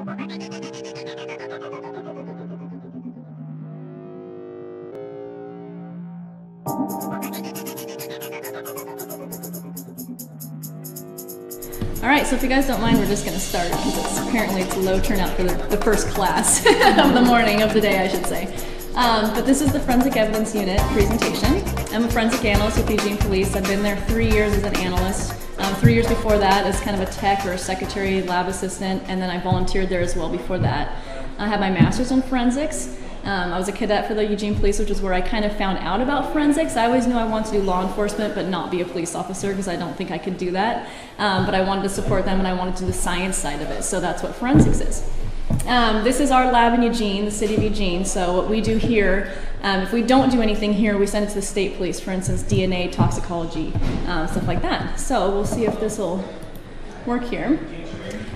All right, so if you guys don't mind, we're just going to start because apparently it's a low turnout for the first class of the morning, of the day, I should say. But this is the Forensic Evidence Unit presentation. I'm a forensic analyst with Eugene Police. I've been there 3 years as an analyst. 3 years before that as kind of a tech or a secretary, lab assistant, and then I volunteered there as well before that. I have my master's in forensics. I was a cadet for the Eugene Police, which is where I kind of found out about forensics. I always knew I wanted to do law enforcement but not be a police officer because I don't think I could do that. But I wanted to support them and I wanted to do the science side of it, so that's what forensics is. This is our lab in Eugene, the city of Eugene. So what we do here, if we don't do anything here, we send it to the state police, for instance, DNA, toxicology, stuff like that. So we'll see if this will work here.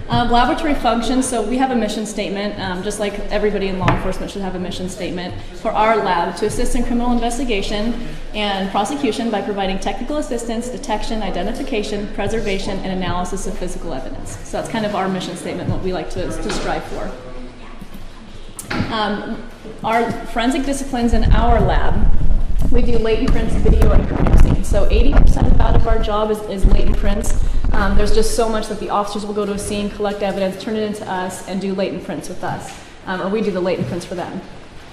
Laboratory functions, so we have a mission statement, just like everybody in law enforcement should have a mission statement for our lab to assist in criminal investigation and prosecution by providing technical assistance, detection, identification, preservation, and analysis of physical evidence. So that's kind of our mission statement, what we like to strive for. Our forensic disciplines in our lab, we do latent prints, video, and crime scene. So 80% out of our job is latent prints. There's just so much that the officers will go to a scene, collect evidence, turn it into us, and do latent prints with us. Or we do the latent prints for them.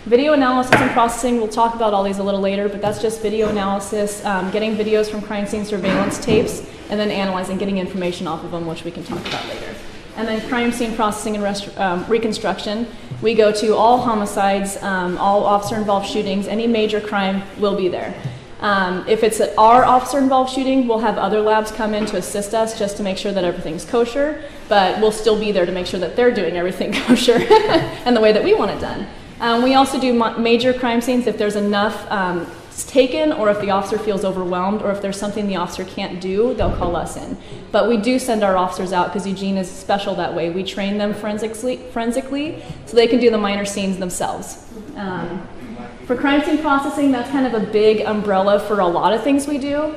Video analysis and processing, we'll talk about all these a little later, but that's just video analysis, getting videos from crime scene surveillance tapes, and then analyzing, getting information off of them, which we can talk about later. And then crime scene processing and reconstruction. We go to all homicides, all officer-involved shootings, any major crime will be there. If it's our officer-involved shooting, we'll have other labs come in to assist us just to make sure that everything's kosher, but we'll still be there to make sure that they're doing everything kosher and the way that we want it done. We also do major crime scenes if there's enough taken, or if the officer feels overwhelmed, or if there's something the officer can't do, they'll call us in. But we do send our officers out because Eugene is special that way. We train them forensically so they can do the minor scenes themselves. For crime scene processing, that's kind of a big umbrella for a lot of things we do.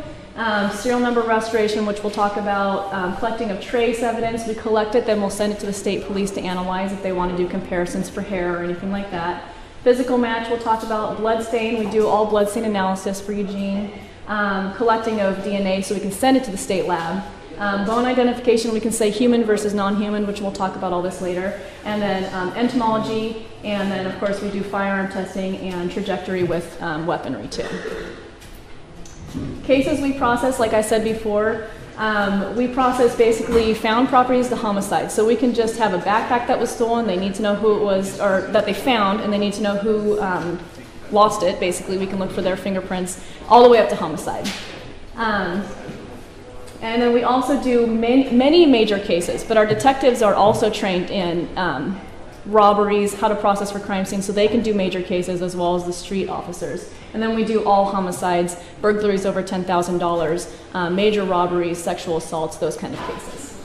Serial number restoration, which we'll talk about, collecting of trace evidence. We collect it, then we'll send it to the state police to analyze if they want to do comparisons for hair or anything like that. Physical match, we'll talk about. Blood stain, we do all blood stain analysis for Eugene. Collecting of DNA so we can send it to the state lab. Bone identification, we can say human versus non-human, which we'll talk about all this later. And then entomology, and then of course we do firearm testing and trajectory with weaponry too. Cases we process, like I said before, we process basically found properties to homicides. So we can just have a backpack that was stolen, they need to know who it was, or that they found, and they need to know who lost it. Basically, we can look for their fingerprints all the way up to homicide. And then we also do many major cases, but our detectives are also trained in robberies, how to process for crime scenes, so they can do major cases as well as the street officers. And then we do all homicides, burglaries over $10,000, major robberies, sexual assaults, those kind of cases.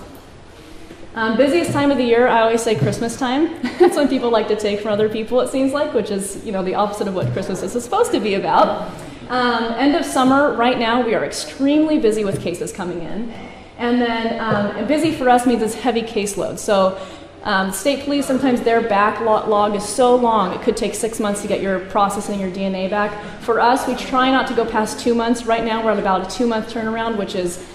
Busiest time of the year, I always say Christmas time. That's when people like to take from other people, it seems like, which is, the opposite of what Christmas is supposed to be about. End of summer, right now, we are extremely busy with cases coming in. And then busy for us means it's heavy caseload. So state police, sometimes their backlog is so long, it could take 6 months to get your processing your DNA back. For us, we try not to go past 2 months. Right now, we're at about a 2-month turnaround, which is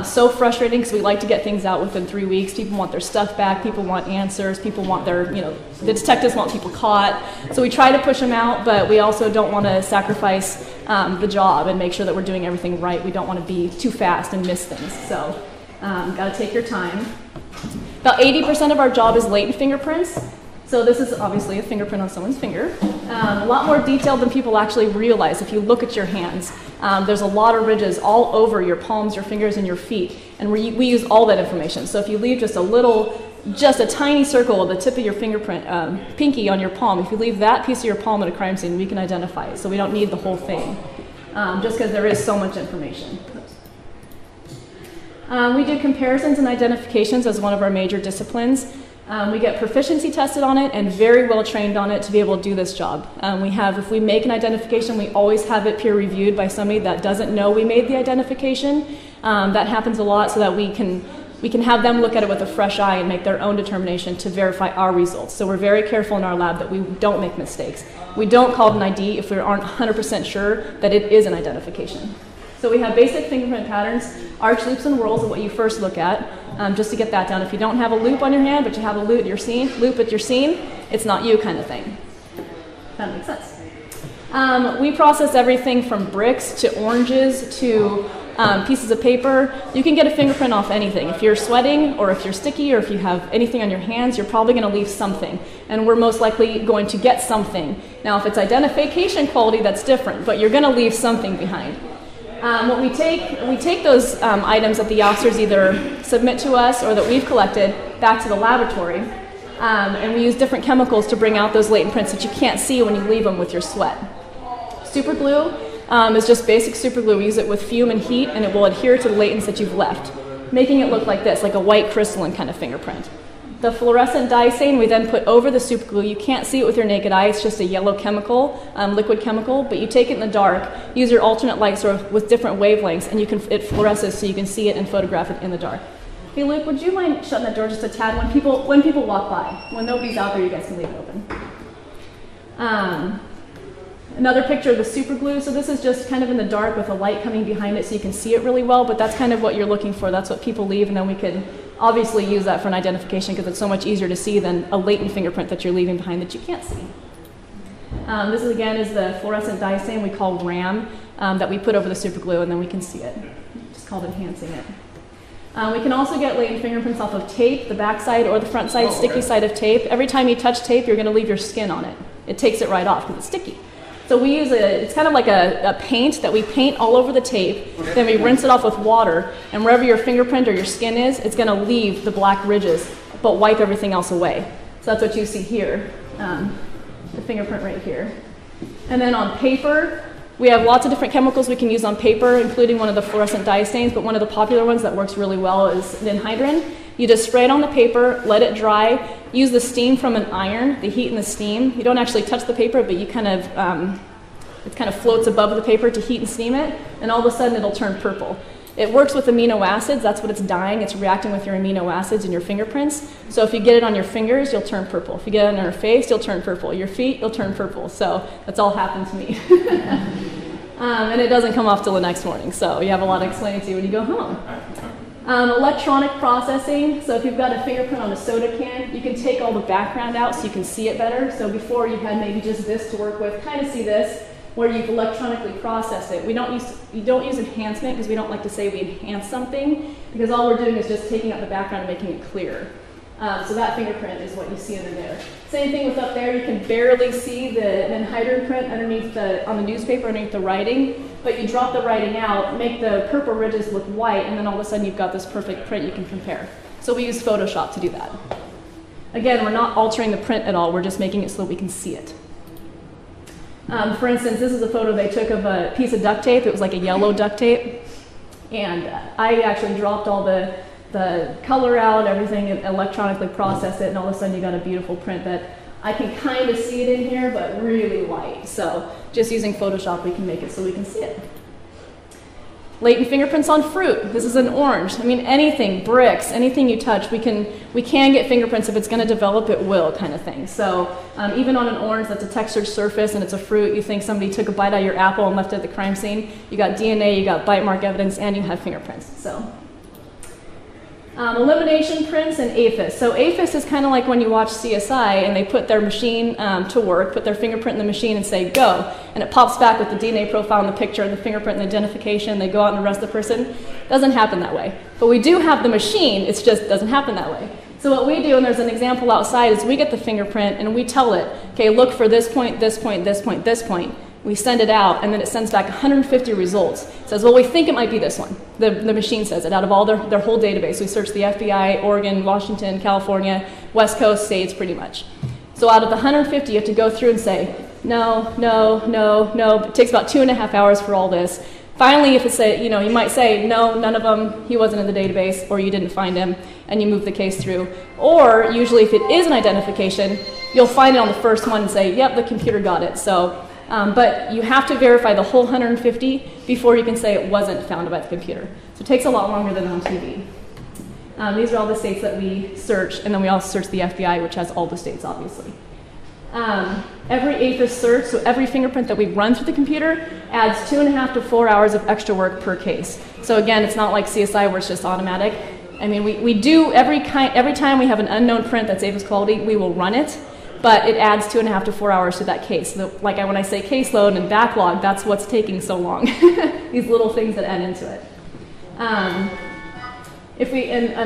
so frustrating because we like to get things out within 3 weeks. People want their stuff back, people want answers, people want their, the detectives want people caught. So we try to push them out, but we also don't want to sacrifice the job and make sure that we're doing everything right. We don't want to be too fast and miss things. So got to take your time. About 80% of our job is latent fingerprints. So this is obviously a fingerprint on someone's finger. A lot more detailed than people actually realize if you look at your hands. There's a lot of ridges all over your palms, your fingers, and your feet. And we use all that information. So if you leave just a tiny circle of the tip of your fingerprint, pinky on your palm, if you leave that piece of your palm at a crime scene, we can identify it. So we don't need the whole thing, just because there is so much information. We do comparisons and identifications as one of our major disciplines. We get proficiency tested on it and very well trained on it to be able to do this job. If we make an identification, we always have it peer reviewed by somebody that doesn't know we made the identification. That happens a lot so that we can we can have them look at it with a fresh eye and make their own determination to verify our results. So we're very careful in our lab that we don't make mistakes. We don't call it an ID if we aren't 100% sure that it is an identification. So we have basic fingerprint patterns, arch, loops, and whorls are what you first look at, just to get that down. If you don't have a loop on your hand, but you have a loop at your scene, it's not you kind of thing. That makes sense. We process everything from bricks to oranges to pieces of paper. You can get a fingerprint off anything. If you're sweating or if you're sticky or if you have anything on your hands, you're probably going to leave something. And we're most likely going to get something. Now, if it's identification quality, that's different, but you're going to leave something behind. What we take those items that the officers either submit to us or that we've collected back to the laboratory, and we use different chemicals to bring out those latent prints that you can't see when you leave them with your sweat. Super glue is just basic super glue. We use it with fume and heat, and it will adhere to the latents that you've left, making it look like this, like a white crystalline kind of fingerprint. The fluorescent dye stain we then put over the super glue. You can't see it with your naked eye. It's just a yellow chemical, liquid chemical, but you take it in the dark, use your alternate light source with different wavelengths, and it fluoresces so you can see it and photograph it in the dark. Hey Luke, would you mind shutting that door just a tad when people walk by? When nobody's out there, you guys can leave it open. Another picture of the super glue. So this is just kind of in the dark with a light coming behind it so you can see it really well, but that's kind of what you're looking for. That's what people leave, and then we could obviously use that for an identification because it's so much easier to see than a latent fingerprint that you're leaving behind that you can't see. This is, again, is the fluorescent dye stain we call RAM that we put over the super glue, and then we can see it. It's called enhancing it. We can also get latent fingerprints off of tape, the back side or the front side, sticky side of tape. Every time you touch tape, you're going to leave your skin on it. It takes it right off because it's sticky. So we use it's kind of like a paint that we paint all over the tape, then we rinse it off with water, and wherever your fingerprint or your skin is, it's going to leave the black ridges, but wipe everything else away. So that's what you see here, the fingerprint right here. And then on paper, we have lots of different chemicals we can use on paper, including one of the fluorescent dye stains, but one of the popular ones that works really well is ninhydrin. You just spray it on the paper, let it dry, use the steam from an iron, the heat and the steam. You don't actually touch the paper, but you kind of, it kind of floats above the paper to heat and steam it, and all of a sudden it'll turn purple. It works with amino acids. That's what it's dyeing. It's reacting with your amino acids in your fingerprints. So if you get it on your fingers, you'll turn purple. If you get it on your face, you'll turn purple. Your feet, you'll turn purple. So that's all happened to me. And it doesn't come off till the next morning. So you have a lot to explain to you when you go home. Electronic processing. So if you've got a fingerprint on a soda can, you can take all the background out so you can see it better. So before you had maybe just this to work with, kind of see this, where you've electronically processed it. We don't use enhancement because we don't like to say we enhance something, because all we're doing is just taking out the background and making it clearer. So that fingerprint is what you see under there. Same thing with up there. You can barely see the ninhydrin print underneath on the newspaper, underneath the writing, but you drop the writing out, make the purple ridges look white, and then all of a sudden you've got this perfect print you can compare. So we use Photoshop to do that. Again, we're not altering the print at all. We're just making it so that we can see it. For instance, this is a photo they took of a piece of duct tape. It was like a yellow duct tape. And I actually dropped all the color out, everything, and electronically processed it, and all of a sudden you got a beautiful print that I can kind of see it in here, but really light. So just using Photoshop, we can make it so we can see it. Latent fingerprints on fruit. This is an orange. I mean, anything, bricks, anything you touch, we can get fingerprints. If it's going to develop, it will, kind of thing. So even on an orange that's a textured surface and it's a fruit, you think somebody took a bite out of your apple and left it at the crime scene. You got DNA, you got bite mark evidence, and you have fingerprints. So elimination prints and APHIS. So APHIS is kind of like when you watch CSI and they put their machine to work, put their fingerprint in the machine and say, go. And it pops back with the DNA profile in the picture and the fingerprint and the identification. They go out and arrest the person. It doesn't happen that way. But we do have the machine. It just doesn't happen that way. So what we do, and there's an example outside, is we get the fingerprint and we tell it, okay, look for this point, this point, this point, this point. We send it out, and then it sends back 150 results. It says, well, we think it might be this one. The machine says it out of all their whole database. We search the FBI, Oregon, Washington, California, West Coast states, pretty much. So out of the 150, you have to go through and say, no, no, no, no. It takes about 2.5 hours for all this. Finally, if it's you might say, no, none of them, he wasn't in the database, or you didn't find him, and you move the case through. Or usually if it is an identification, you'll find it on the first one and say, yep, the computer got it. So. But you have to verify the whole 150 before you can say it wasn't found by the computer. So it takes a lot longer than on TV. These are all the states that we search, and then we also search the FBI, which has all the states, obviously. Every APHIS search, so every fingerprint that we run through the computer, adds 2.5 to 4 hours of extra work per case. So again, it's not like CSI where it's just automatic. I mean, we do every time we have an unknown print that's APHIS quality, we will run it, but it adds 2.5 to 4 hours to that case. So like when I say caseload and backlog, that's what's taking so long. These little things that add into it. And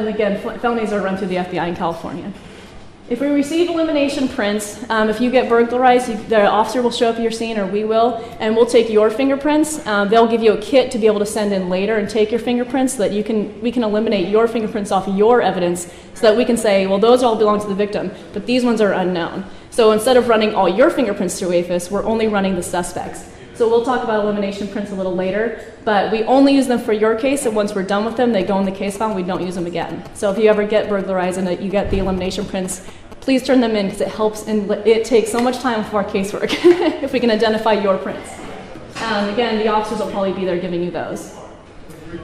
again, felonies are run through the FBI in California. If we receive elimination prints, if you get burglarized, the officer will show up at your scene, or we will, and we'll take your fingerprints. They'll give you a kit to be able to send in later and take your fingerprints so that we can eliminate your fingerprints off your evidence so that we can say, well, those all belong to the victim, but these ones are unknown. So instead of running all your fingerprints through APHIS, we're only running the suspects. So we'll talk about elimination prints a little later, but we only use them for your case, and once we're done with them, they go in the case file and we don't use them again. So if you ever get burglarized and you get the elimination prints, please turn them in because it helps, and it takes so much time for our casework if we can identify your prints. Again, the officers will probably be there giving you those.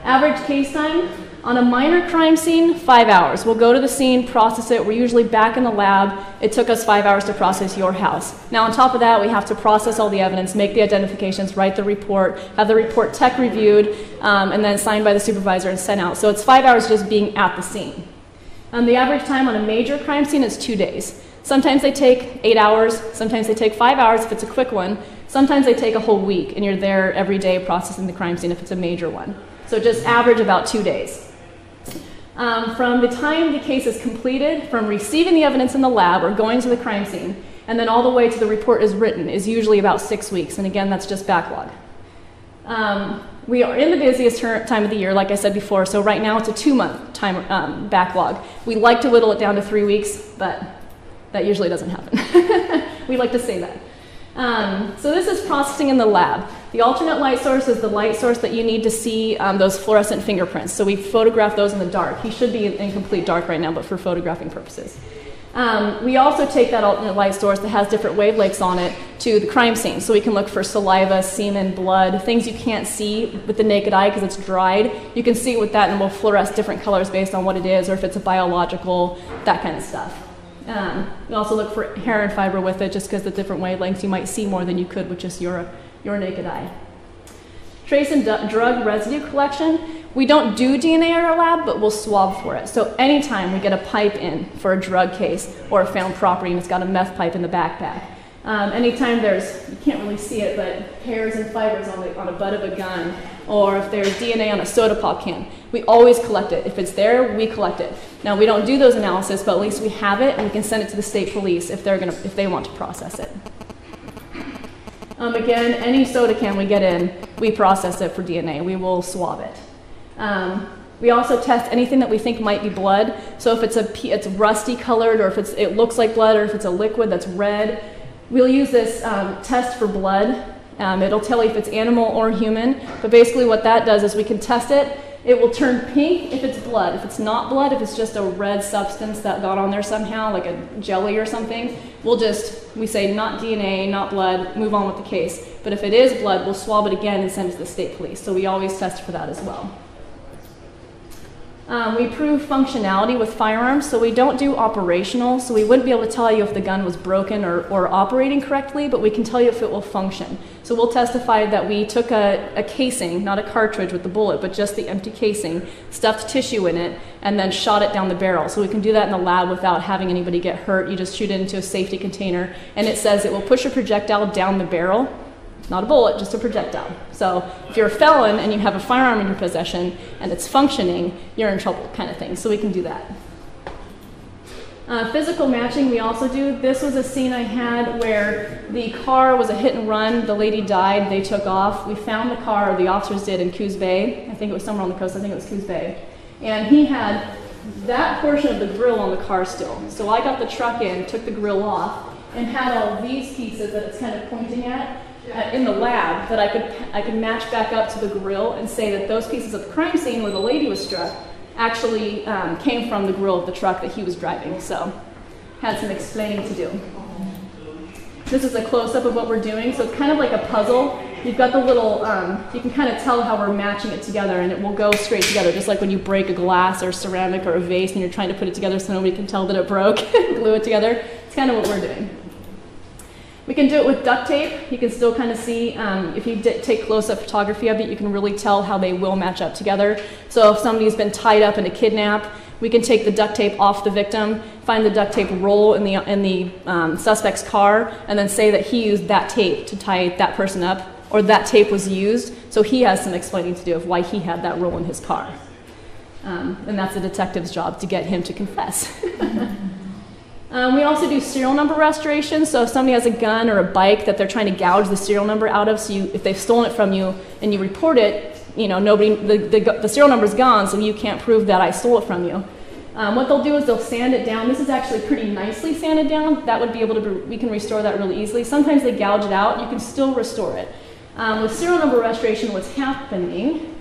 Average case time, on a minor crime scene, 5 hours. We'll go to the scene, process it. We're usually back in the lab. It took us 5 hours to process your house. Now on top of that, we have to process all the evidence, make the identifications, write the report, have the report tech reviewed, and then signed by the supervisor and sent out. So it's 5 hours just being at the scene. The average time on a major crime scene is 2 days. Sometimes they take 8 hours, sometimes they take 5 hours if it's a quick one, sometimes they take a whole week and you're there every day processing the crime scene if it's a major one. So just average about 2 days. From the time the case is completed, from receiving the evidence in the lab or going to the crime scene, and then all the way to the report is written is usually about 6 weeks, and again, that's just backlog. We are in the busiest time of the year, like I said before, so right now it's a 2-month time backlog. We like to whittle it down to 3 weeks, but that usually doesn't happen. We like to say that. So this is processing in the lab. The alternate light source is the light source that you need to see those fluorescent fingerprints. So we photograph those in the dark. He should be in complete dark right now, but for photographing purposes. We also take that alternate light source that has different wavelengths on it to the crime scene. So we can look for saliva, semen, blood, things you can't see with the naked eye because it's dried. You can see it with that and we'll fluoresce different colors based on what it is or if it's a biological, that kind of stuff. We also look for hair and fiber with it just because the different wavelengths you might see more than you could with just your naked eye. Trace and drug residue collection. We don't do DNA in our lab, but we'll swab for it. So anytime we get a pipe in for a drug case or a found property and it's got a meth pipe in the backpack, anytime there's, you can't really see it, but hairs and fibers on a butt of a gun, or if there's DNA on a soda pop can, we always collect it. If it's there, we collect it. Now we don't do those analysis, but at least we have it and we can send it to the state police if they want to process it. Again, any soda can we get in, we process it for DNA. We will swab it. We also test anything that we think might be blood. So if it's rusty colored, or if it looks like blood, or if it's a liquid that's red, we'll use this test for blood. It'll tell you if it's animal or human. But basically what that does is we can test it. It will turn pink if it's blood. If it's not blood, if it's just a red substance that got on there somehow, like a jelly or something, we say not DNA, not blood, move on with the case. But if it is blood, we'll swab it again and send it to the state police. So we always test for that as well. We prove functionality with firearms, so we don't do operational, so we wouldn't be able to tell you if the gun was broken or operating correctly, but we can tell you if it will function. So we'll testify that we took a casing, not a cartridge with the bullet, but just the empty casing, stuffed tissue in it, and then shot it down the barrel. So we can do that in the lab without having anybody get hurt. You just shoot it into a safety container, and it says it will push a projectile down the barrel. Not a bullet, just a projectile. So if you're a felon and you have a firearm in your possession and it's functioning, you're in trouble kind of thing. So we can do that. Physical matching we also do. This was a scene I had where the car was a hit and run. The lady died. They took off. We found the car, or the officers did, in Coos Bay. I think it was somewhere on the coast. I think it was Coos Bay. And he had that portion of the grill on the car still. So I got the truck in, took the grill off, and had all these pieces that it's kind of pointing at in the lab that I could match back up to the grill and say that those pieces of the crime scene where the lady was struck actually came from the grill of the truck that he was driving. So had some explaining to do. This is a close-up of what we're doing. So it's kind of like a puzzle. you've got the little, you can kind of tell how we're matching it together, and it will go straight together, just like when you break a glass or ceramic or a vase and you're trying to put it together so nobody can tell that it broke, glue it together. It's kind of what we're doing. We can do it with duct tape. You can still kind of see, if you take close-up photography of it, you can really tell how they will match up together. So if somebody's been tied up in a kidnap, we can take the duct tape off the victim, find the duct tape roll in the suspect's car, and then say that he used that tape to tie that person up, or that tape was used, so he has some explaining to do of why he had that roll in his car. And that's the detective's job, to get him to confess. We also do serial number restoration, so if somebody has a gun or a bike that they're trying to gouge the serial number out of, so if they've stolen it from you and you report it, you know, the serial number's gone, so you can't prove that I stole it from you. What they'll do is they'll sand it down. This is actually pretty nicely sanded down. That would be able to, we can restore that really easily. Sometimes they gouge it out. You can still restore it. With serial number restoration, what's happening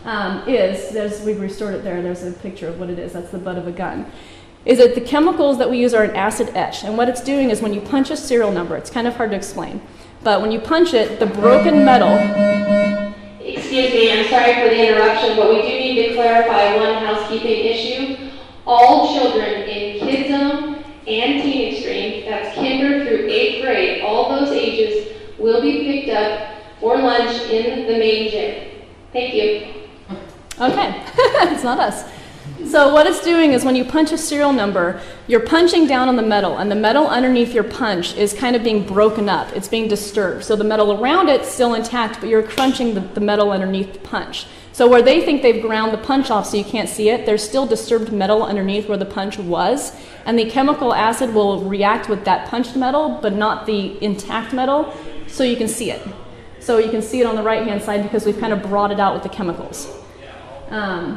we've restored it there. There's a picture of what it is. That's the butt of a gun. Is that the chemicals that we use are an acid etch. And what it's doing is when you punch a serial number, it's kind of hard to explain, but when you punch it, the broken metal... Excuse me, I'm sorry for the interruption, but we do need to clarify one housekeeping issue. All children in Kid Zone and Teen Extreme, that's kinder through 8th grade, all those ages will be picked up for lunch in the main gym. Thank you. Okay, it's not us. So what it's doing is when you punch a serial number, you're punching down on the metal, and the metal underneath your punch is kind of being broken up. It's being disturbed. So the metal around it's still intact, but you're crunching the metal underneath the punch. So where they think they've ground the punch off so you can't see it, there's still disturbed metal underneath where the punch was, and the chemical acid will react with that punched metal, but not the intact metal, so you can see it. So you can see it on the right-hand side because we've kind of brought it out with the chemicals.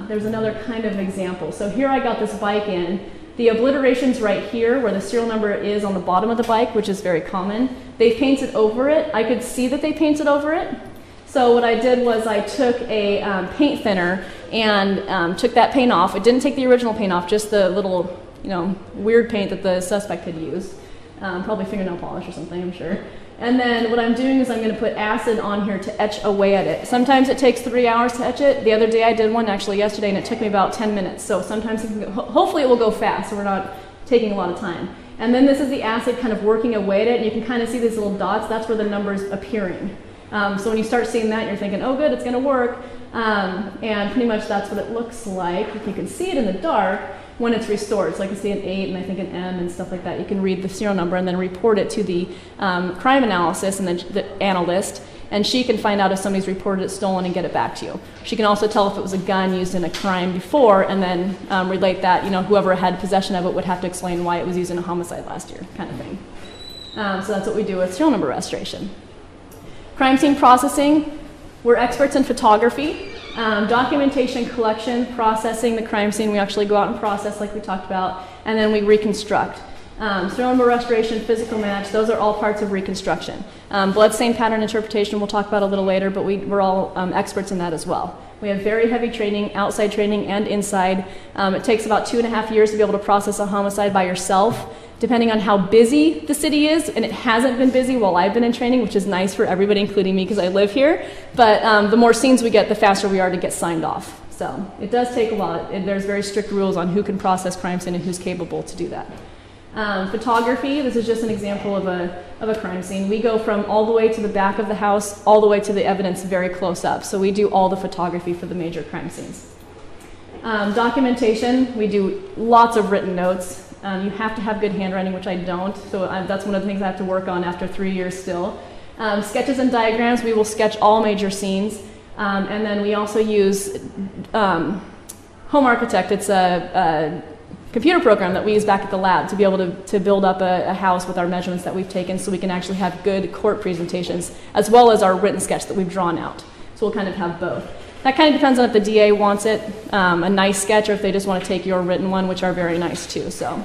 There's another kind of example. So here I got this bike in. The obliteration's right here where the serial number is on the bottom of the bike, which is very common. They painted over it. I could see that they painted over it. So what I did was I took a paint thinner and took that paint off. It didn't take the original paint off, just the little, weird paint that the suspect had used. Probably fingernail polish or something, I'm sure. And then what I'm doing is I'm going to put acid on here to etch away at it. Sometimes it takes 3 hours to etch it. The other day I did one actually yesterday and it took me about 10 minutes. So sometimes it can go, hopefully it will go fast so we're not taking a lot of time. And then this is the acid kind of working away at it, and you can kind of see these little dots. That's where the number's appearing. So when you start seeing that, you're thinking, oh good, it's going to work. And pretty much that's what it looks like. If you can see it in the dark, when it's restored. So I can see an 8 and I think an M and stuff like that. You can read the serial number and then report it to the crime analysis and then the analyst, and she can find out if somebody's reported it stolen and get it back to you. She can also tell if it was a gun used in a crime before and then relate that, whoever had possession of it would have to explain why it was used in a homicide last year, kind of thing. So that's what we do with serial number restoration. Crime scene processing, we're experts in photography. Documentation, collection, processing the crime scene. We actually go out and process like we talked about, and then we reconstruct. Serial number restoration, physical match, those are all parts of reconstruction. Blood stain pattern interpretation we'll talk about a little later, but we're all experts in that as well. We have very heavy training, outside training and inside. It takes about 2.5 years to be able to process a homicide by yourself, depending on how busy the city is, and it hasn't been busy while I've been in training, which is nice for everybody, including me, because I live here. But the more scenes we get, the faster we are to get signed off. So it does take a lot. There's very strict rules on who can process crime scene and who's capable to do that. Photography, this is just an example of a crime scene. We go from all the way to the back of the house, all the way to the evidence very close up. So we do all the photography for the major crime scenes. Documentation, we do lots of written notes. You have to have good handwriting, which I don't, so that's one of the things I have to work on after 3 years still. Sketches and diagrams, we will sketch all major scenes. And then we also use Home Architect. It's a computer program that we use back at the lab to be able to build up a house with our measurements that we've taken so we can actually have good court presentations, as well as our written sketch that we've drawn out. So we'll kind of have both. That kind of depends on if the DA wants it, a nice sketch, or if they just want to take your written one, which are very nice too. So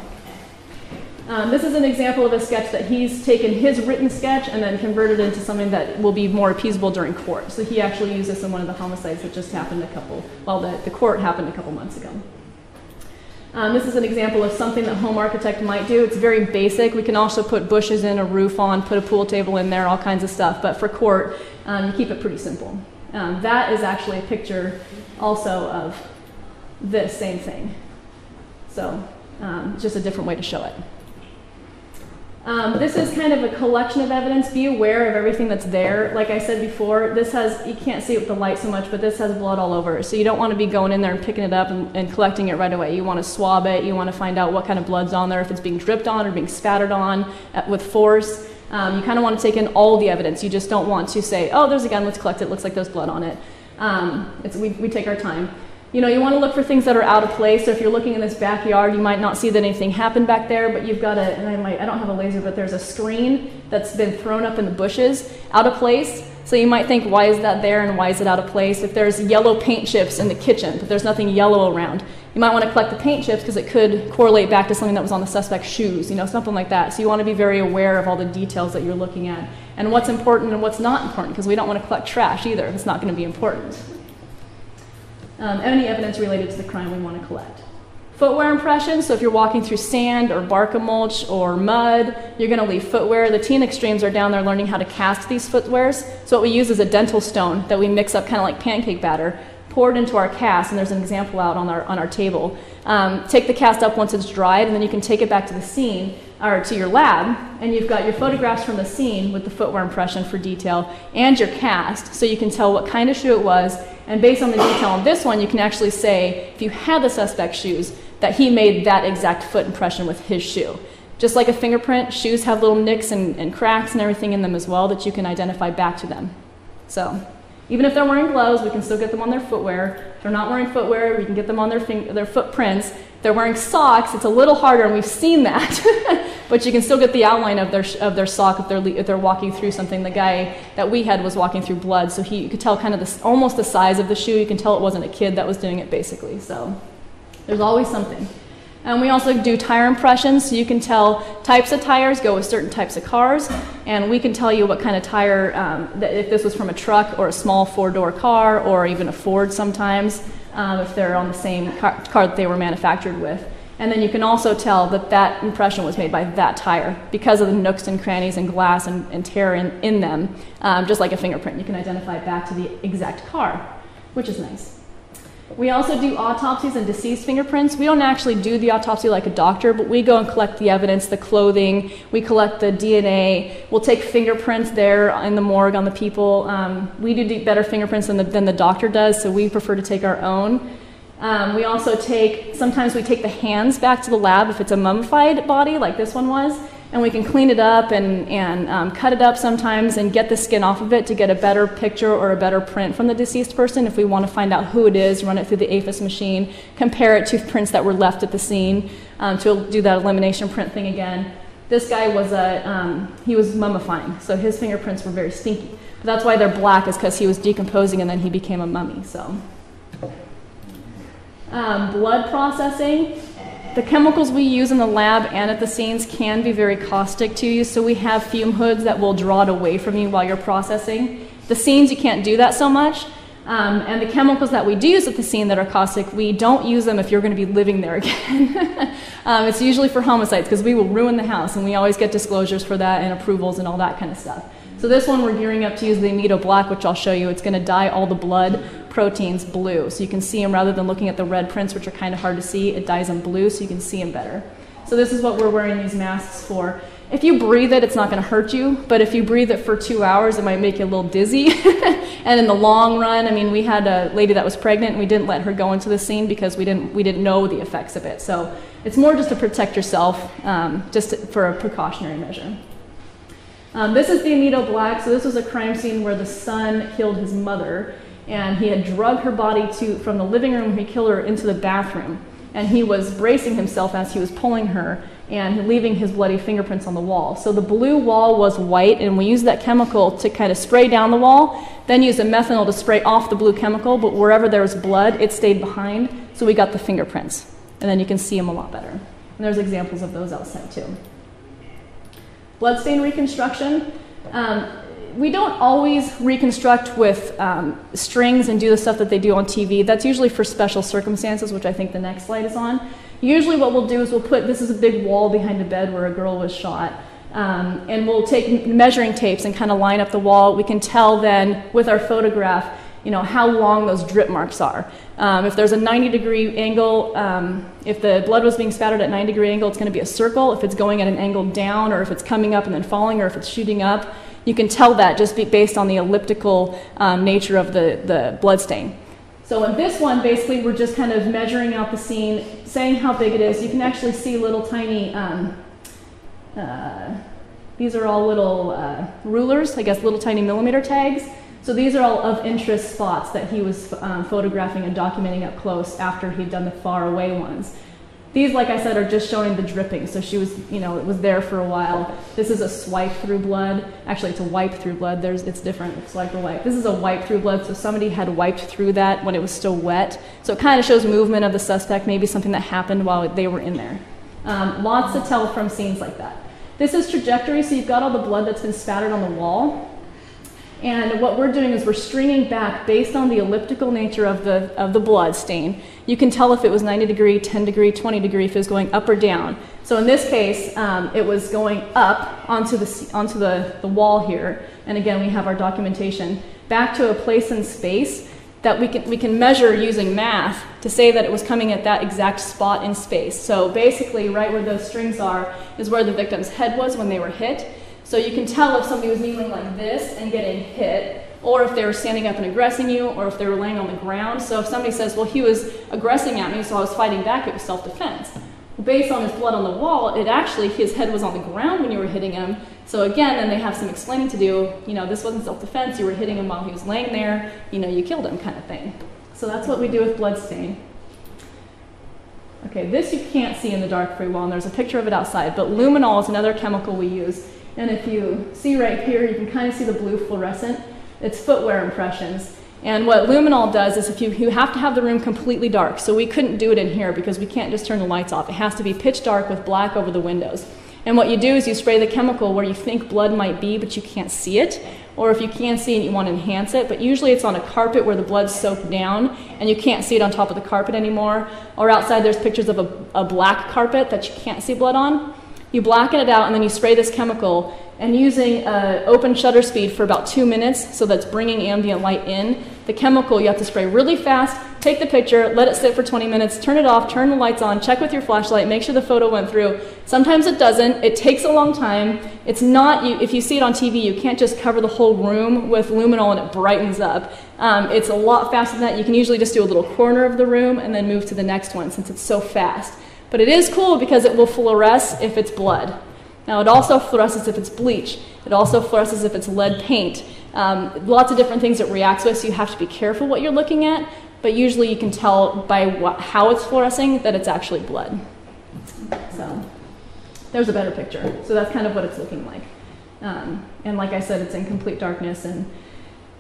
this is an example of a sketch that he's taken his written sketch and then converted into something that will be more appeasable during court. So he actually used this in one of the homicides that just happened the court happened a couple months ago. This is an example of something that home architect might do. It's very basic. We can also put bushes in, a roof on, put a pool table in there, all kinds of stuff. But for court, you keep it pretty simple. That is actually a picture also of this same thing. So just a different way to show it. This is kind of a collection of evidence. Be aware of everything that's there. Like I said before, this has, you can't see it with the light so much, but this has blood all over it. So you don't want to be going in there and picking it up and collecting it right away. You want to swab it. You want to find out what kind of blood's on there, if it's being dripped on or being spattered on with force. You kind of want to take in all the evidence. You just don't want to say, oh, there's a gun, let's collect it. Looks like there's blood on it. We take our time. You know, you want to look for things that are out of place. So if you're looking in this backyard, you might not see that anything happened back there, but you've got a, and I don't have a laser, but there's a screen that's been thrown up in the bushes, out of place. So you might think, why is that there and why is it out of place? If there's yellow paint chips in the kitchen, but there's nothing yellow around, you might want to collect the paint chips because it could correlate back to something that was on the suspect's shoes, you know, something like that. So you want to be very aware of all the details that you're looking at and what's important and what's not important, because we don't want to collect trash either if it's not going to be important. Any evidence related to the crime we want to collect. Footwear impressions, so if you're walking through sand or barca mulch or mud, you're going to leave footwear. The teen extremes are down there learning how to cast these footwears. So what we use is a dental stone that we mix up kind of like pancake batter, pour it into our cast, and there's an example out on our table. Take the cast up once it's dried, and then you can take it back to the scene, or to your lab, and you've got your photographs from the scene with the footwear impression for detail, and your cast, so you can tell what kind of shoe it was, and based on the detail on this one, you can actually say, if you had the suspect's shoes, that he made that exact foot impression with his shoe. Just like a fingerprint, shoes have little nicks and cracks and everything in them as well that you can identify back to them. So, even if they're wearing gloves, we can still get them on their footwear. If they're not wearing footwear, we can get them on their footprints. If they're wearing socks, it's a little harder, and we've seen that. But you can still get the outline of their sock if they're walking through something. The guy that we had was walking through blood, so you could tell kind of almost the size of the shoe. You can tell it wasn't a kid that was doing it, basically. So there's always something. And we also do tire impressions, so you can tell types of tires go with certain types of cars, and we can tell you what kind of tire, if this was from a truck or a small four-door car, or even a Ford sometimes, if they're on the same car that they were manufactured with. And then you can also tell that that impression was made by that tire because of the nooks and crannies and glass and tear in them, just like a fingerprint. You can identify it back to the exact car, which is nice. We also do autopsies and deceased fingerprints. We don't actually do the autopsy like a doctor, but we go and collect the evidence, the clothing, we collect the DNA, we'll take fingerprints there in the morgue on the people. We do better fingerprints than the doctor does, so we prefer to take our own. We also sometimes we take the hands back to the lab if it's a mummified body like this one was, and we can clean it up and cut it up sometimes and get the skin off of it to get a better picture or a better print from the deceased person if we want to find out who it is, run it through the APHIS machine, compare it to prints that were left at the scene to do that elimination print thing again. This guy was he was mummifying, so his fingerprints were very stinky. But that's why they're black, is because he was decomposing and then he became a mummy. So, blood processing. The chemicals we use in the lab and at the scenes can be very caustic to you, so we have fume hoods that will draw it away from you while you're processing. The scenes, you can't do that so much, and the chemicals that we do use at the scene that are caustic, we don't use them if you're going to be living there again. It's usually for homicides, because we will ruin the house, and we always get disclosures for that and approvals and all that kind of stuff. So this one we're gearing up to use the Amido Black, which I'll show you. It's going to dye all the blood proteins blue, so you can see them rather than looking at the red prints, which are kind of hard to see. It dyes them blue so you can see them better. So this is what we're wearing these masks for. If you breathe it, it's not going to hurt you, but if you breathe it for 2 hours, it might make you a little dizzy. And in the long run, I mean, we had a lady that was pregnant, and we didn't let her go into the scene because we didn't know the effects of it. So it's more just to protect yourself, for a precautionary measure. This is the Amido Black. So this was a crime scene where the son killed his mother, and he had drugged her body from the living room where he killed her into the bathroom, and he was bracing himself as he was pulling her and leaving his bloody fingerprints on the wall. So the blue wall was white, and we used that chemical to kind of spray down the wall, then used a methanol to spray off the blue chemical, but wherever there was blood, it stayed behind, so we got the fingerprints. And then you can see them a lot better. And there's examples of those outside too. Bloodstain reconstruction. We don't always reconstruct with strings and do the stuff that they do on TV. That's usually for special circumstances, which I think the next slide is on. Usually what we'll do is we'll put, this is a big wall behind the bed where a girl was shot, and we'll take measuring tapes and kind of line up the wall. We can tell then with our photograph, you know, how long those drip marks are. If there's a 90-degree angle, if the blood was being spattered at 90-degree angle, it's going to be a circle. If it's going at an angle down, or if it's coming up and then falling, or if it's shooting up, you can tell that just based on the elliptical nature of the blood stain. So in this one, basically, we're just kind of measuring out the scene, saying how big it is. You can actually see little tiny, these are all little rulers, I guess little tiny millimeter tags. So these are all of interest spots that he was photographing and documenting up close after he'd done the far away ones. These, like I said, are just showing the dripping. So she was, you know, it was there for a while. This is a swipe through blood. Actually, it's a wipe through blood. It's different, swipe or wipe. This is a wipe through blood, so somebody had wiped through that when it was still wet. So it kind of shows movement of the suspect, maybe something that happened while they were in there. Lots to tell from scenes like that. This is trajectory, so you've got all the blood that's been spattered on the wall. And what we're doing is we're stringing back based on the elliptical nature of the blood stain. You can tell if it was 90 degree, 10 degree, 20 degree, if it was going up or down. So in this case, it was going up onto the wall here. And again, we have our documentation back to a place in space that we can measure using math to say that it was coming at that exact spot in space. So basically, right where those strings are is where the victim's head was when they were hit. So you can tell if somebody was kneeling like this and getting hit, or if they were standing up and aggressing you, or if they were laying on the ground. So if somebody says, well, he was aggressing at me, so I was fighting back, it was self-defense. Well, based on his blood on the wall, his head was on the ground when you were hitting him. So again, then they have some explaining to do. You know, this wasn't self-defense, you were hitting him while he was laying there, you know, you killed him kind of thing. So that's what we do with blood stain. Okay, this you can't see in the dark very well, and there's a picture of it outside, but luminol is another chemical we use. And if you see right here, you can kind of see the blue fluorescent. It's footwear impressions. And what luminol does is if you have to have the room completely dark. So we couldn't do it in here because we can't just turn the lights off. It has to be pitch dark with black over the windows. And what you do is you spray the chemical where you think blood might be, but you can't see it. Or if you can see it, you want to enhance it. But usually it's on a carpet where the blood's soaked down and you can't see it on top of the carpet anymore. Or outside there's pictures of a black carpet that you can't see blood on. You blacken it out and then you spray this chemical, and using open shutter speed for about 2 minutes, so that's bringing ambient light in. The chemical you have to spray really fast, take the picture, let it sit for 20 minutes, turn it off, turn the lights on, check with your flashlight, make sure the photo went through. Sometimes it doesn't, it takes a long time. It's not, if you see it on TV, you can't just cover the whole room with luminol and it brightens up. It's a lot faster than that. You can usually just do a little corner of the room and then move to the next one since it's so fast. But it is cool because it will fluoresce if it's blood. Now it also fluoresces if it's bleach. It also fluoresces if it's lead paint. Lots of different things it reacts with, so you have to be careful what you're looking at, but usually you can tell by how it's fluorescing that it's actually blood. So there's a better picture. So that's kind of what it's looking like. And like I said, it's in complete darkness, and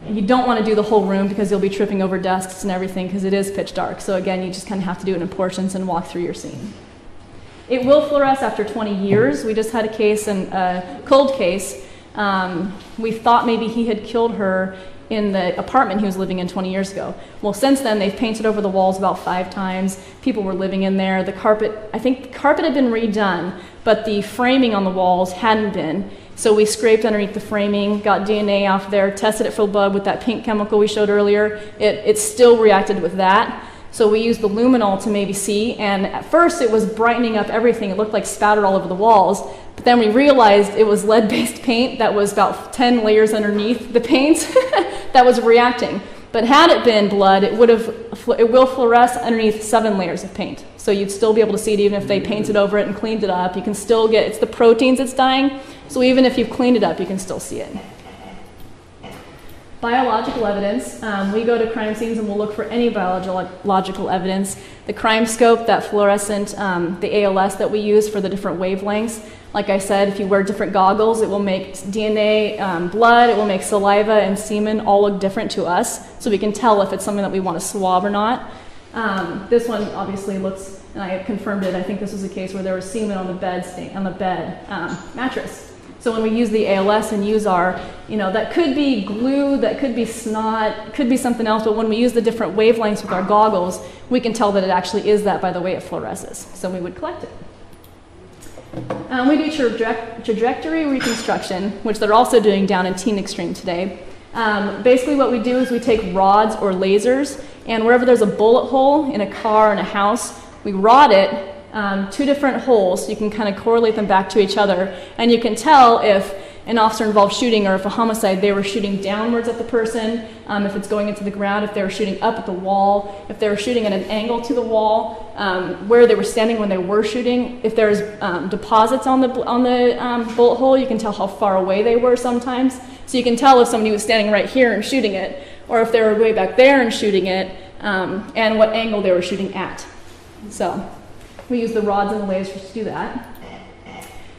you don't want to do the whole room because you'll be tripping over desks and everything because it is pitch dark. So again, you just kind of have to do it in portions and walk through your scene. It will fluoresce after 20 years. We just had a case, a cold case. We thought maybe he had killed her in the apartment he was living in 20 years ago. Well, since then, they've painted over the walls about 5 times. People were living in there. The carpet, I think the carpet had been redone, but the framing on the walls hadn't been. So we scraped underneath the framing, got DNA off there, tested it for blood with that pink chemical we showed earlier. It still reacted with that. So we used the luminol to maybe see, and at first it was brightening up everything. It looked like spattered all over the walls, but then we realized it was lead-based paint that was about 10 layers underneath the paint that was reacting. But had it been blood, it will fluoresce underneath 7 layers of paint. So you'd still be able to see it even if they painted over it and cleaned it up. You can still get, it's the proteins that's dying, so even if you've cleaned it up, you can still see it. Biological evidence. We go to crime scenes and we'll look for any biological evidence. The crime scope, that fluorescent, the ALS that we use for the different wavelengths. Like I said, if you wear different goggles, it will make DNA, blood, it will make saliva and semen all look different to us, so we can tell if it's something that we want to swab or not. This one obviously looks, and I have confirmed it, I think this was a case where there was semen on the bed mattress. So when we use the ALS and use our, that could be glue, that could be snot, could be something else, but when we use the different wavelengths with our goggles, we can tell that it actually is that by the way it fluoresces. So we would collect it. We do trajectory reconstruction, which they're also doing down in Teen Extreme today. Basically what we do is we take rods or lasers, and wherever there's a bullet hole in a car, in a house, we rod it, 2 different holes, so you can kind of correlate them back to each other, and you can tell if an officer-involved shooting or if a homicide, they were shooting downwards at the person, if it's going into the ground, if they were shooting up at the wall, if they were shooting at an angle to the wall, where they were standing when they were shooting. If there's deposits on the bullet hole, you can tell how far away they were sometimes. So you can tell if somebody was standing right here and shooting it, or if they were way back there and shooting it, and what angle they were shooting at. So we use the rods and the lasers to do that.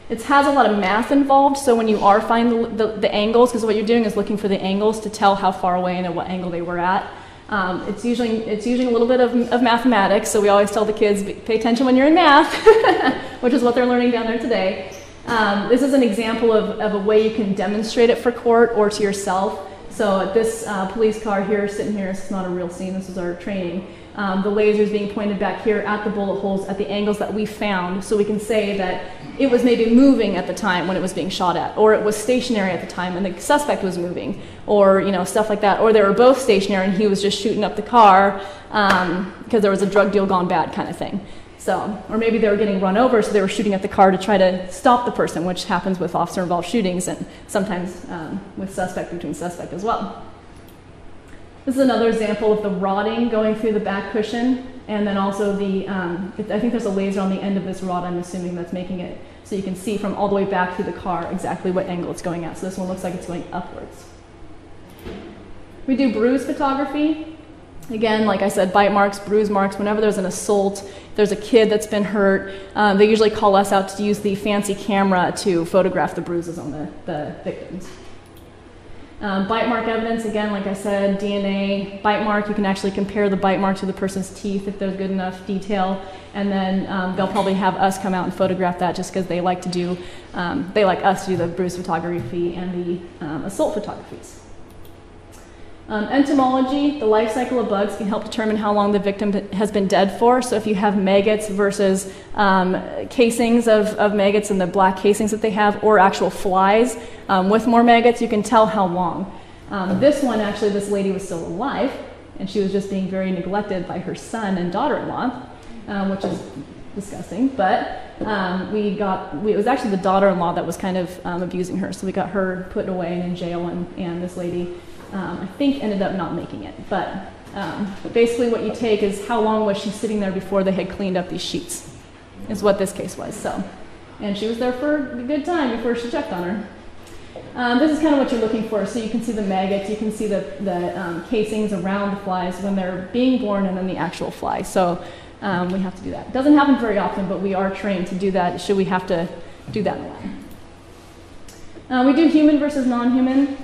It has a lot of math involved, so when you are finding the angles, because what you're doing is looking for the angles to tell how far away and at what angle they were at. It's using a little bit of mathematics, so we always tell the kids, pay attention when you're in math, which is what they're learning down there today. This is an example of a way you can demonstrate it for court or to yourself. So this police car here, sitting here, this is not a real scene, this is our training. The laser is being pointed back here at the bullet holes at the angles that we found, so we can say that it was maybe moving at the time when it was being shot at, or it was stationary at the time and the suspect was moving, or stuff like that, or they were both stationary and he was just shooting up the car because there was a drug deal gone bad kind of thing. So, or maybe they were getting run over, so they were shooting at the car to try to stop the person, which happens with officer-involved shootings and sometimes with suspect between suspect as well. This is another example of the rodding going through the back cushion, and then also I think there's a laser on the end of this rod, I'm assuming, that's making it so you can see from all the way back through the car exactly what angle it's going at. So this one looks like it's going upwards. We do bruise photography. Again, like I said, bite marks, bruise marks. Whenever there's an assault, there's a kid that's been hurt, they usually call us out to use the fancy camera to photograph the bruises on the victims. Bite mark evidence, again, like I said, DNA, bite mark, you can actually compare the bite mark to the person's teeth if there's good enough detail, and then they'll probably have us come out and photograph that just because they like us to do the bruise photography and the assault photographies. Entomology, the life cycle of bugs can help determine how long the victim has been dead for. So if you have maggots versus casings of maggots and the black casings that they have, or actual flies with more maggots, you can tell how long. This one, actually, this lady was still alive, and she was just being very neglected by her son and daughter-in-law, which is disgusting. But it was actually the daughter-in-law that was kind of abusing her, so we got her put away and in jail, and this lady, I think, ended up not making it. But basically what you take is how long was she sitting there before they had cleaned up these sheets, is what this case was. So, and she was there for a good time before she checked on her. This is kind of what you're looking for. So you can see the maggots, you can see the casings around the flies when they're being born, and then the actual fly. So we have to do that. It doesn't happen very often, but we are trained to do that should we have to do that in the lab. We do human versus non-human.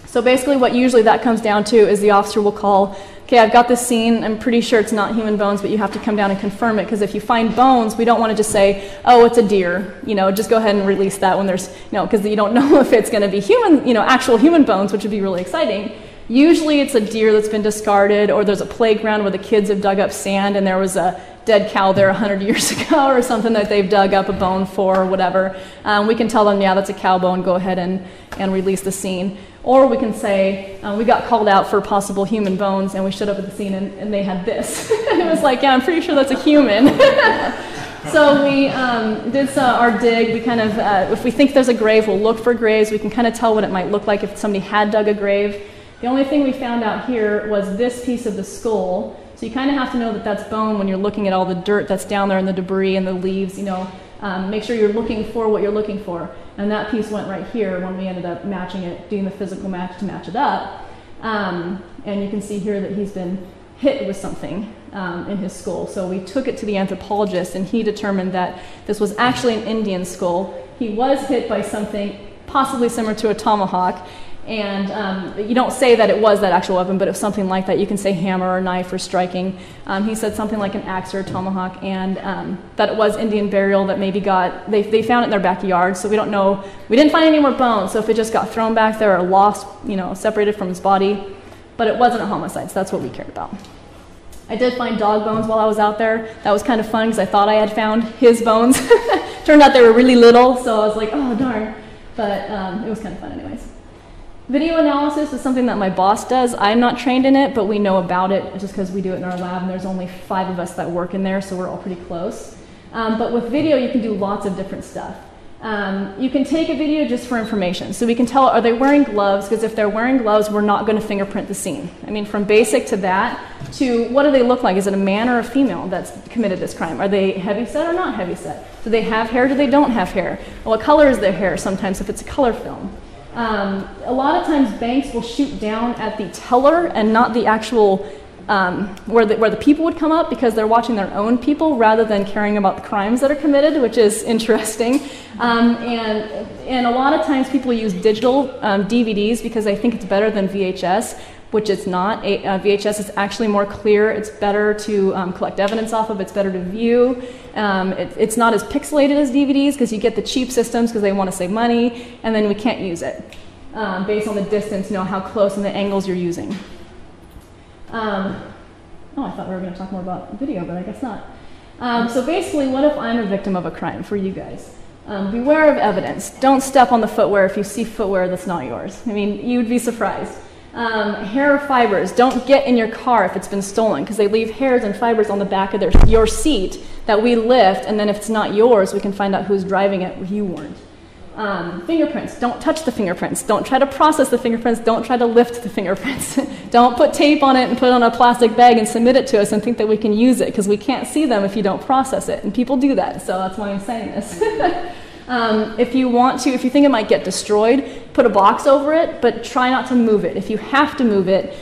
So basically what usually that comes down to is the officer will call, okay, I've got this scene, I'm pretty sure it's not human bones, but you have to come down and confirm it, because if you find bones, we don't want to just say, oh, it's a deer, just go ahead and release that when there's, because you don't know if it's going to be human, actual human bones, which would be really exciting. Usually it's a deer that's been discarded, or there's a playground where the kids have dug up sand and there was a dead cow there 100 years ago or something that they've dug up a bone for or whatever. We can tell them, yeah, that's a cow bone, go ahead and release the scene. Or we can say, we got called out for possible human bones, and we showed up at the scene and they had this. It was like, yeah, I'm pretty sure that's a human. So we did our dig. We kind of, if we think there's a grave, we'll look for graves. We can kind of tell what it might look like if somebody had dug a grave. The only thing we found out here was this piece of the skull. So you kind of have to know that that's bone when you're looking at all the dirt that's down there and the debris and the leaves, make sure you're looking for what you're looking for. And that piece went right here when we ended up matching it, doing the physical match to match it up. And you can see here that he's been hit with something in his skull. So we took it to the anthropologist, and he determined that this was actually an Indian skull. He was hit by something possibly similar to a tomahawk, And you don't say that it was that actual weapon, but it was something like that. You can say hammer or knife or striking. He said something like an axe or a tomahawk, and that it was Indian burial that maybe they found it in their backyard, so we don't know. We didn't find any more bones, so if it just got thrown back there or lost, separated from his body, but it wasn't a homicide, so that's what we cared about. I did find dog bones while I was out there. That was kind of fun because I thought I had found his bones. Turned out they were really little, so I was like, oh darn. But it was kind of fun anyways. Video analysis is something that my boss does. I'm not trained in it, but we know about it just because we do it in our lab, and there's only 5 of us that work in there, so we're all pretty close. But with video, you can do lots of different stuff. You can take a video just for information. So we can tell, are they wearing gloves? Because if they're wearing gloves, we're not going to fingerprint the scene. I mean, from basic to that, to what do they look like? Is it a man or a female that's committed this crime? Are they heavy set or not heavy set? Do they have hair? Do they don't have hair? What color is their hair sometimes if it's a color film? A lot of times banks will shoot down at the teller and not the actual where the people would come up, because they're watching their own people rather than caring about the crimes that are committed, which is interesting. And a lot of times people use digital DVDs because they think it's better than VHS, which it's not. VHS is actually more clear. It's better to collect evidence off of. It's better to view. It's not as pixelated as DVDs because you get the cheap systems because they want to save money, and then we can't use it based on the distance, how close and the angles you're using. I thought we were going to talk more about video, but I guess not. So basically, what if I'm a victim of a crime for you guys? Beware of evidence. Don't step on the footwear if you see footwear that's not yours. I mean, you'd be surprised. Hair fibers. Don't get in your car if it's been stolen, because they leave hairs and fibers on the back of your seat that we lift, and then if it's not yours, we can find out who's driving it. You weren't. Fingerprints. Don't touch the fingerprints. Don't try to process the fingerprints. Don't try to lift the fingerprints. Don't put tape on it and put it on a plastic bag and submit it to us and think that we can use it, because we can't see them if you don't process it. And people do that, so that's why I'm saying this. If you think it might get destroyed, put a box over it, but try not to move it. If you have to move it,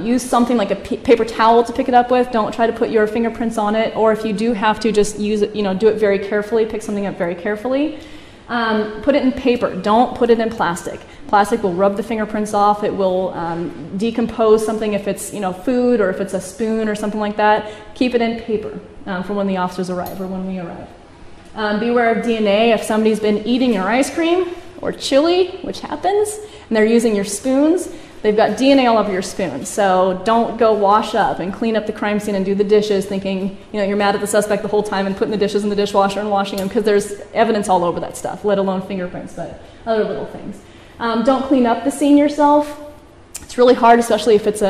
use something like a paper towel to pick it up with. Don't try to put your fingerprints on it, or if you do have to, just use it, do it very carefully, pick something up very carefully. Put it in paper. Don't put it in plastic. Plastic will rub the fingerprints off. It will decompose something if it's food, or if it's a spoon or something like that. Keep it in paper for when the officers arrive or when we arrive. Beware of DNA. If somebody's been eating your ice cream or chili, which happens, and they're using your spoons, they've got DNA all over your spoon. So don't go wash up and clean up the crime scene and do the dishes thinking you're mad at the suspect the whole time and putting the dishes in the dishwasher and washing them, because there's evidence all over that stuff, let alone fingerprints, but other little things. Don't clean up the scene yourself. It's really hard, especially if it's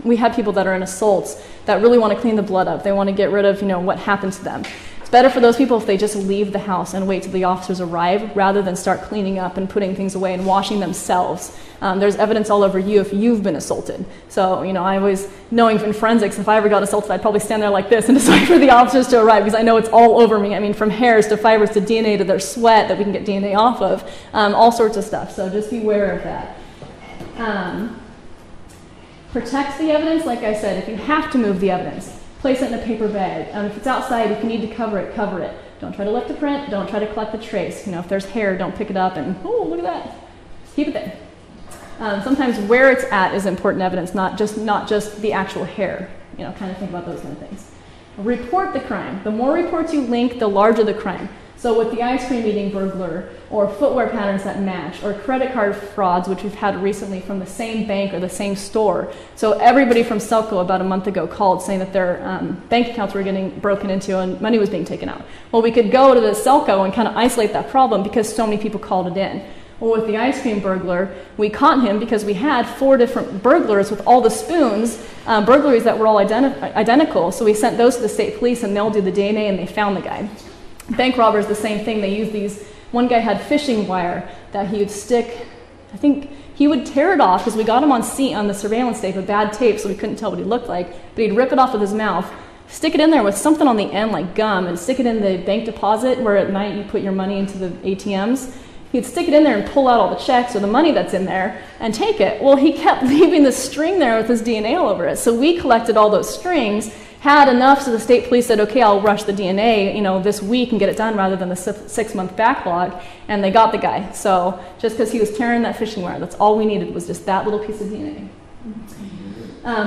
we have people that are in assaults that really want to clean the blood up. They want to get rid of what happened to them. It's better for those people if they just leave the house and wait till the officers arrive, rather than start cleaning up and putting things away and washing themselves. There's evidence all over you if you've been assaulted. So, I always, knowing in forensics, if I ever got assaulted, I'd probably stand there like this and just wait for the officers to arrive, because I know it's all over me. I mean, from hairs to fibers to DNA to their sweat that we can get DNA off of, all sorts of stuff. So just beware of that. Protect the evidence, like I said. If you have to move the evidence, place it in a paper bag. If it's outside, if you need to cover it, cover it. Don't try to lift the print. Don't try to collect the trace. If there's hair, don't pick it up and, oh, look at that. Just keep it there. Sometimes where it's at is important evidence, not just the actual hair. Kind of think about those kind of things. Report the crime. The more reports you link, the larger the crime. So with the ice cream eating burglar, or footwear patterns that match, or credit card frauds, which we've had recently from the same bank or the same store. So everybody from Selco about a month ago called saying that their bank accounts were getting broken into and money was being taken out. Well, we could go to the Selco and kind of isolate that problem because so many people called it in. Well, with the ice cream burglar, we caught him because we had 4 different burglars with all the spoons, burglaries that were all identical. So we sent those to the state police, and they'll do the DNA, and they found the guy. Bank robbers, the same thing. They use these. One guy had fishing wire that he would stick. I think he would tear it off because we got him on the surveillance tape, a bad tape, so we couldn't tell what he looked like. But he'd rip it off with his mouth, stick it in there with something on the end like gum, and stick it in the bank deposit where at night you put your money into the ATMs. He'd stick it in there and pull out all the checks or the money that's in there and take it. Well, he kept leaving the string there with his DNA all over it. So we collected all those strings, had enough, so the state police said, okay, I'll rush the DNA, you know, this week and get it done rather than the 6-month backlog, and they got the guy. So just because he was tearing that fishing wire, that's all we needed was just that little piece of DNA.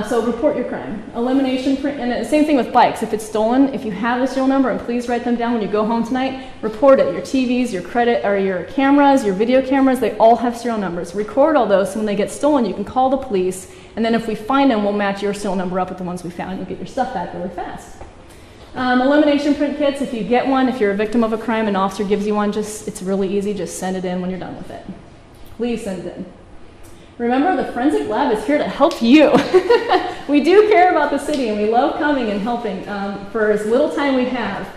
So report your crime. Elimination, and the same thing with bikes. If it's stolen, if you have the serial number, and please write them down when you go home tonight, report it. Your TVs, your credit, or your cameras, your video cameras, they all have serial numbers. Record all those, so when they get stolen, you can call the police, and then if we find them, we'll match your serial number up with the ones we found, and you'll get your stuff back really fast. Elimination print kits, if you get one, if you're a victim of a crime, an officer gives you one, it's really easy, just send it in when you're done with it. Please send it in. Remember, the forensic lab is here to help you. We do care about the city, and we love coming and helping for as little time we have.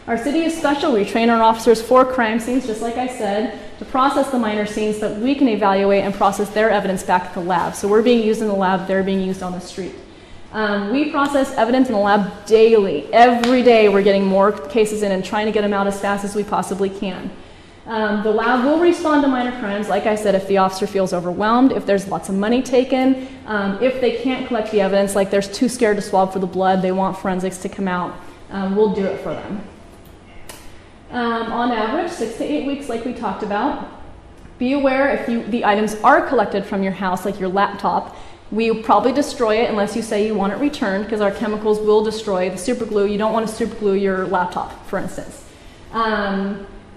Our city is special. We train our officers for crime scenes, just like I said, to process the minor scenes so that we can evaluate and process their evidence back at the lab. So we're being used in the lab, they're being used on the street. We process evidence in the lab daily. Every day we're getting more cases in and trying to get them out as fast as we possibly can. The lab will respond to minor crimes, like I said, if the officer feels overwhelmed, if there's lots of money taken, if they can't collect the evidence, like they're too scared to swab for the blood, they want forensics to come out, we'll do it for them. On average, 6 to 8 weeks like we talked about. Be aware if the items are collected from your house, like your laptop, we'll probably destroy it unless you say you want it returned, because our chemicals will destroy the super glue. You don't want to super glue your laptop, for instance.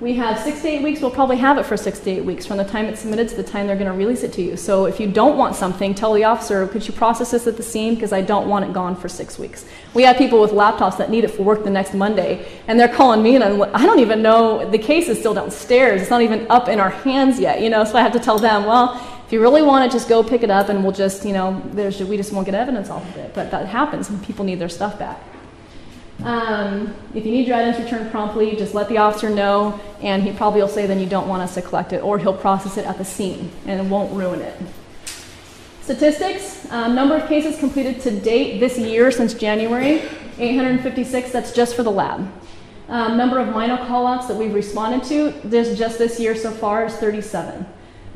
We have 6 to 8 weeks. We'll probably have it for 6 to 8 weeks from the time it's submitted to the time they're going to release it to you. So if you don't want something, tell the officer, could you process this at the scene, because I don't want it gone for 6 weeks. We have people with laptops that need it for work the next Monday, and they're calling me, and I don't even know, the case is still downstairs. It's not even up in our hands yet, you know, so I have to tell them, well, if you really want it, just go pick it up, and we'll just, you know, we just won't get evidence off of it. But that happens, and people need their stuff back. If you need your items returned promptly, just let the officer know, and he probably will say then you don't want us to collect it, or he'll process it at the scene, and it won't ruin it. Statistics, number of cases completed to date this year since January, 856, that's just for the lab. Number of minor call-outs that we've responded to, just this year so far, is 37.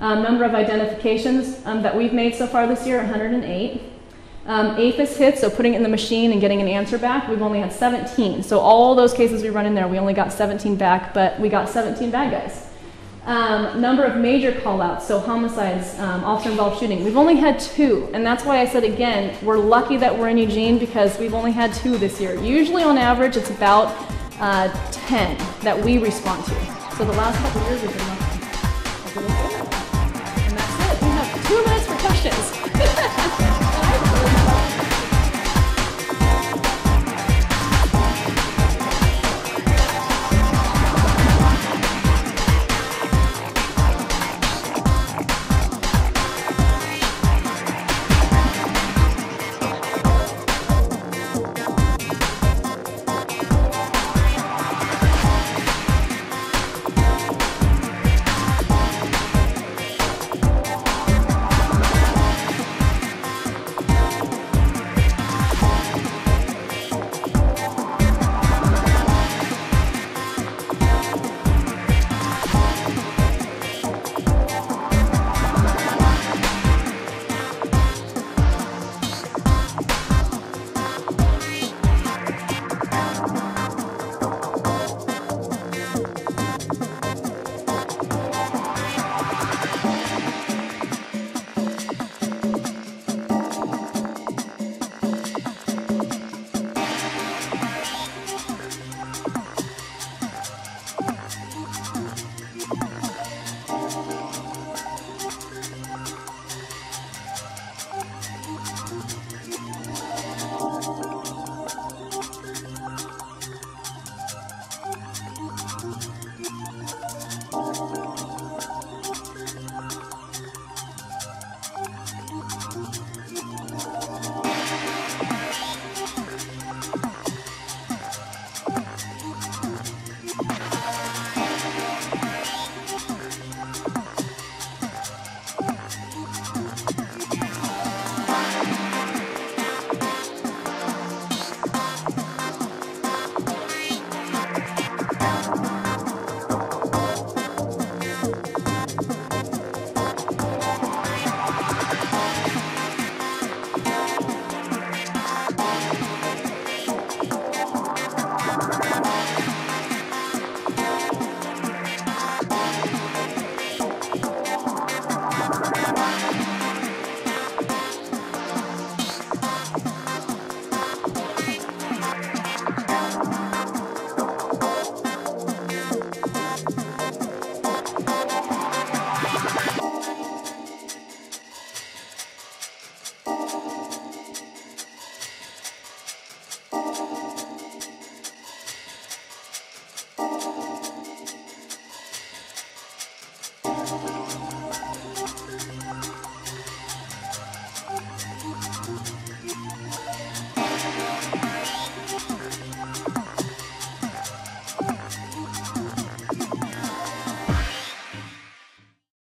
Number of identifications that we've made so far this year, 108. APHIS hits, so putting it in the machine and getting an answer back, we've only had 17. So all those cases we run in there, we only got 17 back, but we got 17 bad guys. Number of major call-outs, so homicides, officer-involved shooting, we've only had 2. And that's why I said, again, we're lucky that we're in Eugene because we've only had 2 this year. Usually on average, it's about 10 that we respond to. So the last couple of years we've been lucky.